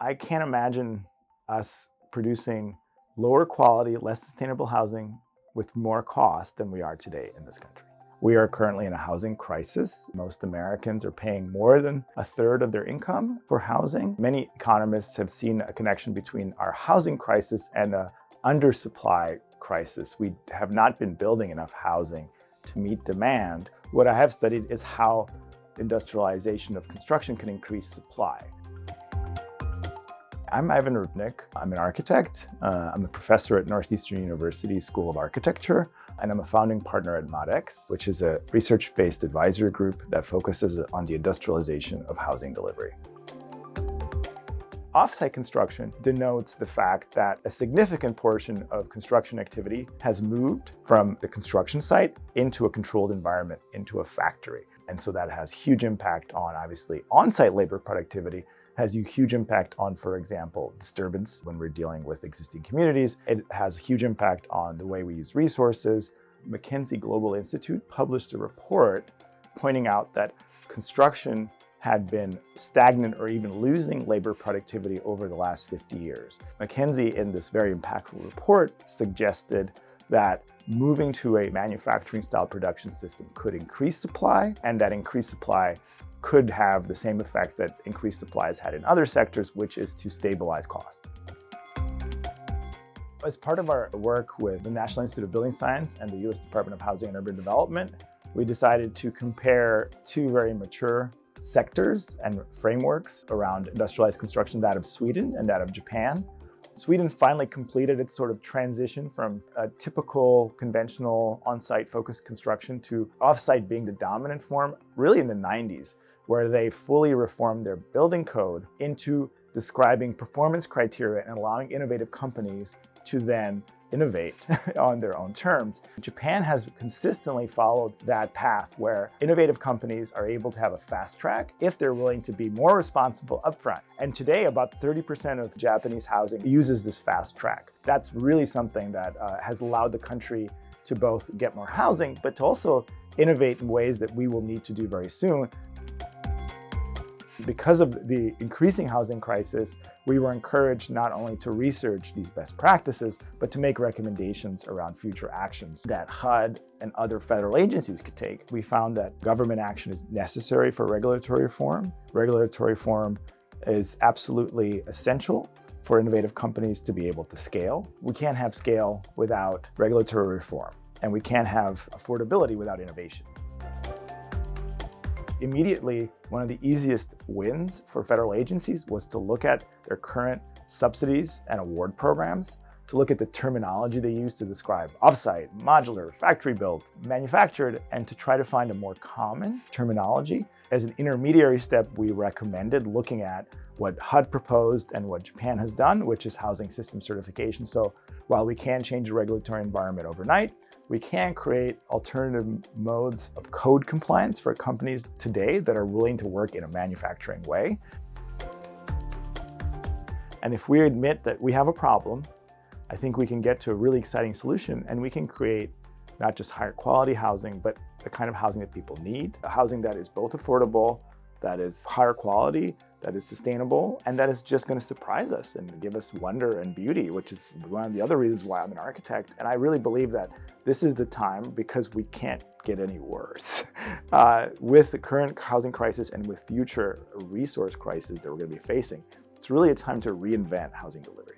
I can't imagine us producing lower quality, less sustainable housing with more cost than we are today in this country. We are currently in a housing crisis. Most Americans are paying more than a third of their income for housing. Many economists have seen a connection between our housing crisis and an undersupply crisis. We have not been building enough housing to meet demand. What I have studied is how industrialization of construction can increase supply. I'm Ivan Rupnik. I'm an architect. I'm a professor at Northeastern University School of Architecture, and I'm a founding partner at ModX, which is a research-based advisory group that focuses on the industrialization of housing delivery. Offsite construction denotes the fact that a significant portion of construction activity has moved from the construction site into a controlled environment, into a factory. And so that has huge impact on, obviously, on-site labor productivity, has a huge impact on, for example, disturbance when we're dealing with existing communities. It has a huge impact on the way we use resources. McKinsey Global Institute published a report pointing out that construction had been stagnant or even losing labor productivity over the last 50 years. McKinsey, in this very impactful report, suggested that moving to a manufacturing style production system could increase supply, and that increased supply could have the same effect that increased supply has had in other sectors, which is to stabilize cost. As part of our work with the National Institute of Building Science and the U.S. Department of Housing and Urban Development, we decided to compare two very mature sectors and frameworks around industrialized construction, that of Sweden and that of Japan. Sweden finally completed its sort of transition from a typical conventional on-site focused construction to off-site being the dominant form really in the 90s, where they fully reformed their building code into describing performance criteria and allowing innovative companies to then innovate on their own terms. Japan has consistently followed that path where innovative companies are able to have a fast track if they're willing to be more responsible upfront. And today, about 30% of Japanese housing uses this fast track. That's really something that has allowed the country to both get more housing, but to also innovate in ways that we will need to do very soon. Because of the increasing housing crisis, we were encouraged not only to research these best practices, but to make recommendations around future actions that HUD and other federal agencies could take. We found that government action is necessary for regulatory reform. Regulatory reform is absolutely essential for innovative companies to be able to scale. We can't have scale without regulatory reform, and we can't have affordability without innovation. Immediately, one of the easiest wins for federal agencies was to look at their current subsidies and award programs, to look at the terminology they use to describe offsite, modular, factory built, manufactured, and to try to find a more common terminology. As an intermediary step, we recommended looking at what HUD proposed and what Japan has done, which is housing system certification. So while we can't change the regulatory environment overnight, we can create alternative modes of code compliance for companies today that are willing to work in a manufacturing way. And if we admit that we have a problem, I think we can get to a really exciting solution, and we can create not just higher quality housing, but the kind of housing that people need, a housing that is both affordable, that is higher quality, that is sustainable, and that is just going to surprise us and give us wonder and beauty, which is one of the other reasons why I'm an architect. And I really believe that this is the time, because we can't get any worse. With the current housing crisis and with future resource crises that we're going to be facing, it's really a time to reinvent housing delivery.